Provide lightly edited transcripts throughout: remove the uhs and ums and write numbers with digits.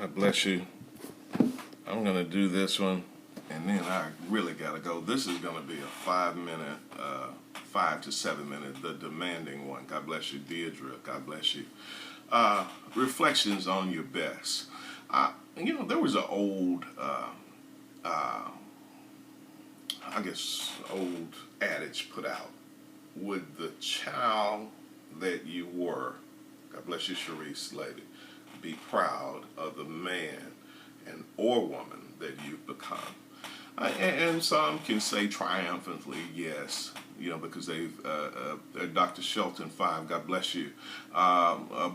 God bless you. I'm going to do this one, and then I really got to go. This is going to be a 5-minute, 5 to 7 minute, the demanding one. God bless you, Deidre. God bless you. Reflections on your best. There was an old, old adage put out. Would the child that you were, God bless you, Sharice, lady, be proud of the man or woman that you've become? And some can say triumphantly, yes, because they've, Dr. Shelton 5, God bless you,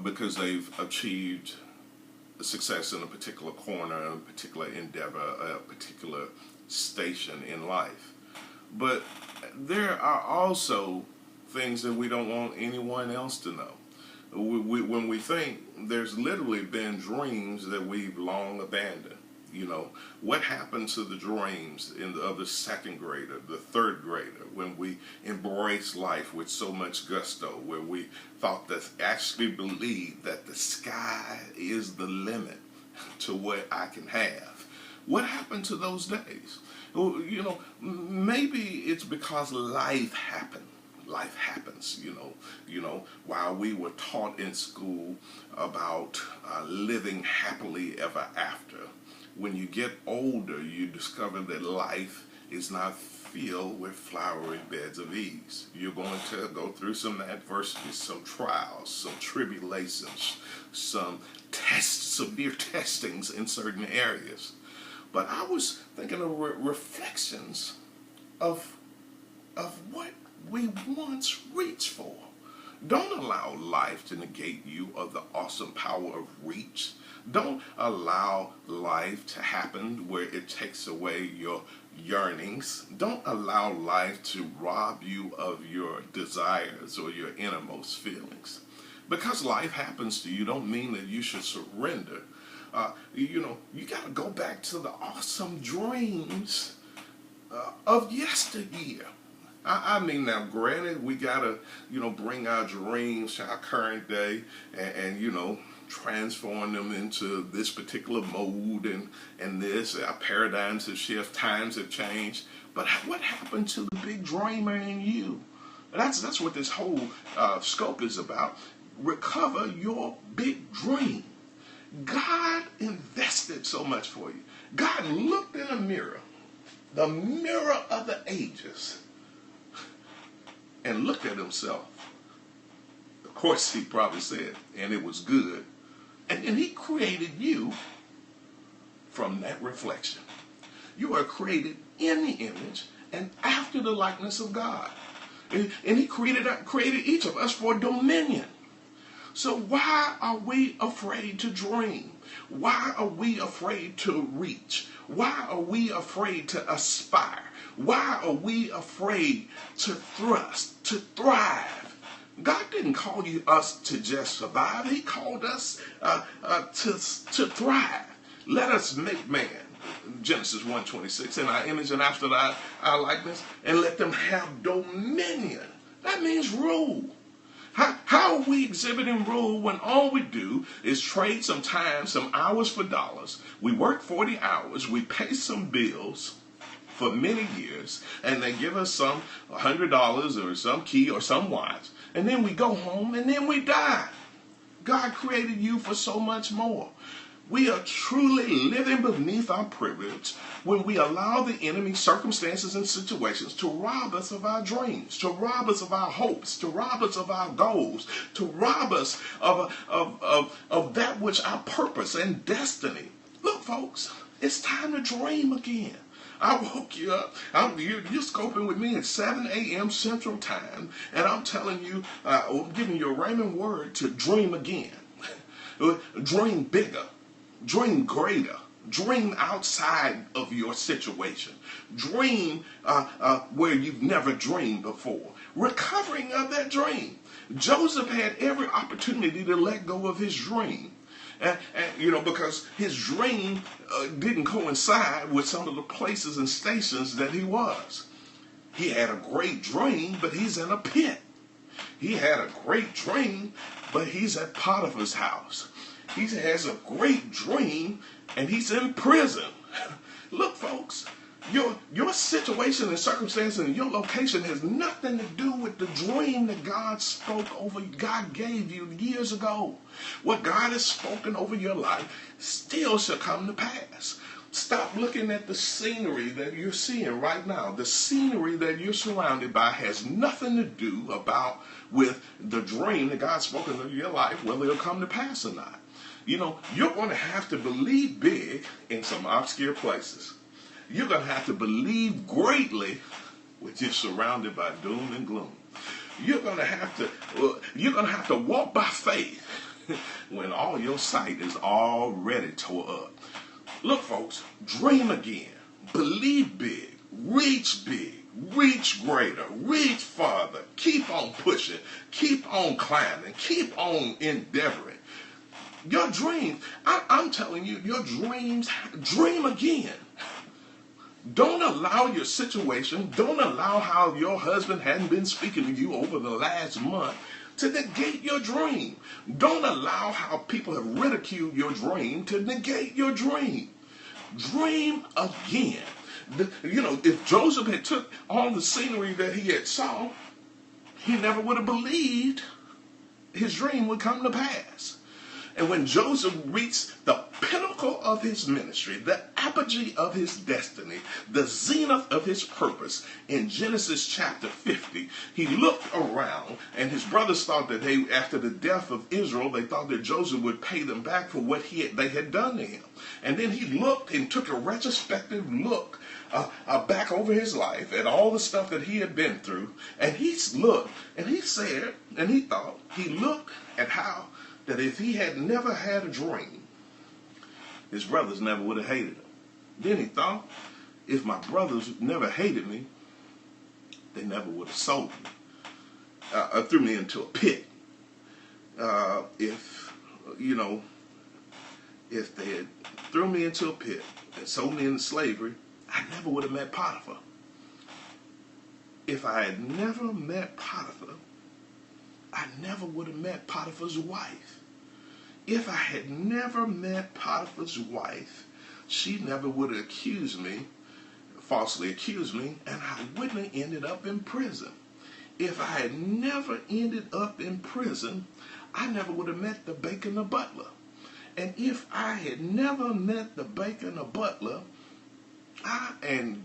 because they've achieved success in a particular corner, a particular endeavor, a particular station in life. But there are also things that we don't want anyone else to know. When we think, there's literally been dreams that we've long abandoned. What happened to the dreams of the second grader, the third grader, when we embraced life with so much gusto, where we thought that actually believed that the sky is the limit to what I can have? What happened to those days? Maybe it's because life happened. Life happens, while we were taught in school about living happily ever after. When you get older, you discover that life is not filled with flowery beds of ease. You're going to go through some adversity, some trials, some tribulations, some severe testings in certain areas. But I was thinking of reflections of what we once reached for. Don't allow life to negate you of the awesome power of reach. Don't allow life to happen where it takes away your yearnings. Don't allow life to rob you of your desires or your innermost feelings. Because life happens to you don't mean that you should surrender. You got to go back to the awesome dreams of yesteryear. Now, granted, we got to, bring our dreams to our current day and transform them into this particular mode and this. Our paradigms have shifted, times have changed. But what happened to the big dreamer in you? That's what this whole scope is about. Recover your big dream. God invested so much for you. God looked in a mirror, the mirror of the ages, and looked at himself. Of course, he probably said, and it was good. And then he created you from that reflection. You are created in the image and after the likeness of God. And he created each of us for dominion. So why are we afraid to dream? Why are we afraid to reach? Why are we afraid to aspire? Why are we afraid to thrust, to thrive? God didn't call us to just survive. He called us to thrive. Let us make man, Genesis 1:26, in our image and after our likeness, and let them have dominion. That means rule. How are we exhibiting rule when all we do is trade some time, some hours for dollars? We work 40 hours, we pay some bills for many years, and they give us some $100 or some key or some watch, and then we go home and then we die. God created you for so much more. We are truly living beneath our privilege when we allow the enemy, circumstances, and situations to rob us of our dreams, to rob us of our hopes, to rob us of our goals, to rob us of that which our purpose and destiny. Look, folks, it's time to dream again. I woke you up. You're scoping with me at 7 a.m. Central Time, and I'm telling you, I'm giving you a rhyming word to dream again. Dream bigger. Dream greater. Dream outside of your situation. Dream where you've never dreamed before. Recovering of that dream. Joseph had every opportunity to let go of his dream. And because his dream didn't coincide with some of the places and stations that he was. He had a great dream, but he's in a pit. He had a great dream, but he's at Potiphar's house. He has a great dream and he's in prison. Look, folks, your situation and circumstance and your location has nothing to do with the dream that God spoke over, God gave you years ago. What God has spoken over your life still shall come to pass. Stop looking at the scenery that you're seeing right now. The scenery that you're surrounded by has nothing to do with the dream that God's spoken over your life, whether it'll come to pass or not. You know, you're going to have to believe big in some obscure places. You're going to have to believe greatly when you're surrounded by doom and gloom. You're going to have to walk by faith when all your sight is already tore up. Look, folks, dream again, believe big, reach greater, reach farther, keep on pushing, keep on climbing, keep on endeavoring. Your dreams, I'm telling you, your dreams, dream again. Don't allow your situation, don't allow how your husband hadn't been speaking to you over the last month to negate your dream. Don't allow how people have ridiculed your dream to negate your dream. Dream again. If Joseph had took all the scenery that he had saw, he never would have believed his dream would come to pass. And when Joseph reached the pinnacle of his ministry, the apogee of his destiny, the zenith of his purpose, in Genesis chapter 50, he looked around and his brothers thought that after the death of Israel, they thought that Joseph would pay them back for what they had done to him. And then he looked and took a retrospective look back over his life at all the stuff that he had been through. And he looked and he said, and he thought, he looked at how that if he had never had a dream, his brothers never would have hated him. Then he thought, if my brothers never hated me, they never would have sold me, threw me into a pit. If they had thrown me into a pit and sold me into slavery, I never would have met Potiphar. If I had never met Potiphar, I never would have met Potiphar's wife. If I had never met Potiphar's wife, she never would have falsely accused me, and I wouldn't have ended up in prison. If I had never ended up in prison, I never would have met the baker and the butler. And if I had never met the baker and the butler and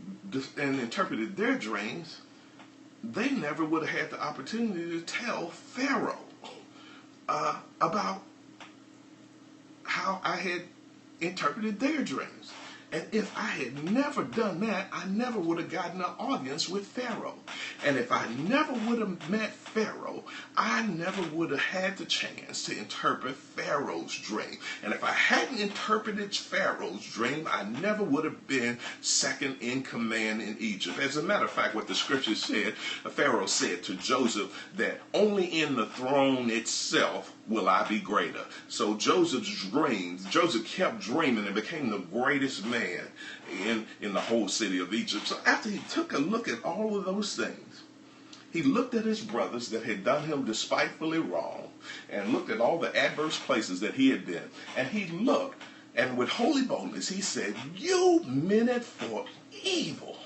interpreted their dreams, they never would have had the opportunity to tell Pharaoh about how I had interpreted their dreams. And if I had never done that, I never would have gotten an audience with Pharaoh. And if I never would have met Pharaoh, I never would have had the chance to interpret Pharaoh's dream. And if I hadn't interpreted Pharaoh's dream, I never would have been second in command in Egypt. As a matter of fact, what the scripture said, Pharaoh said to Joseph that only in the throne itself will I be greater. So Joseph kept dreaming and became the greatest man in the whole city of Egypt. So after he took a look at all of those things, he looked at his brothers that had done him despitefully wrong and looked at all the adverse places that he had been. And he looked, and with holy boldness, he said, "You meant it for evil,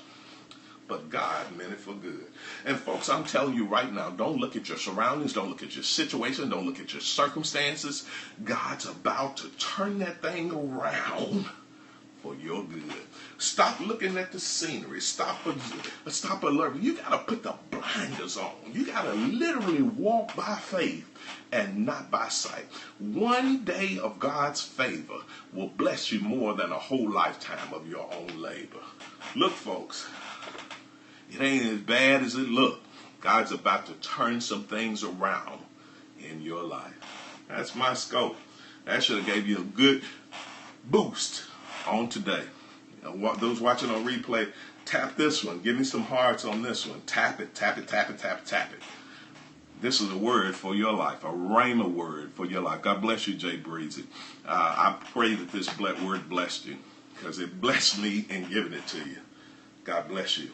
but God meant it for good." And folks, I'm telling you right now, don't look at your surroundings, don't look at your situation, don't look at your circumstances. God's about to turn that thing around for your good. Stop looking at the scenery. Stop alerting. You got to put the blinders on. You got to literally walk by faith and not by sight. One day of God's favor will bless you more than a whole lifetime of your own labor. Look, folks, it ain't as bad as it looked. God's about to turn some things around in your life. That's my scope. That should have gave you a good boost on today. Those watching on replay, tap this one. Give me some hearts on this one. Tap it, tap it, tap it, tap it, tap it. This is a word for your life, a rhema word for your life. God bless you, Jay Breezy. I pray that this word blessed you, because it blessed me in giving it to you. God bless you.